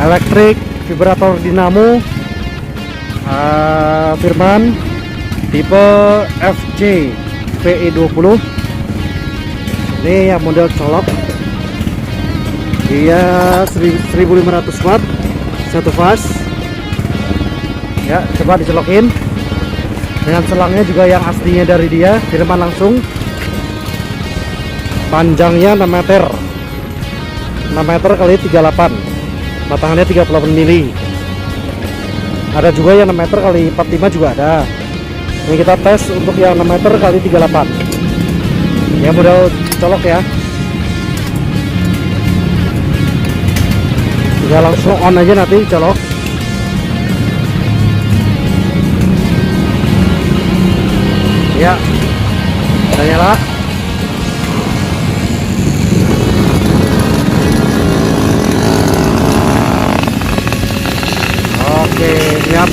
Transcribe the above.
elektrik, vibrator dinamo, Firman, tipe FJ VE20. Ini yang model colok, dia 1500 watt satu fase ya. Coba dicolokin dengan selangnya juga yang aslinya dari dia, Firman langsung. Panjangnya 6 meter, 6 meter kali 38, batangannya 38 mili. Ada juga yang 6 meter kali 45 juga ada. Ini kita tes untuk yang 6 meter kali 38 ya, model colok ya. Tinggal langsung on aja nanti colok. Ya, udah nyala. Oke, siap.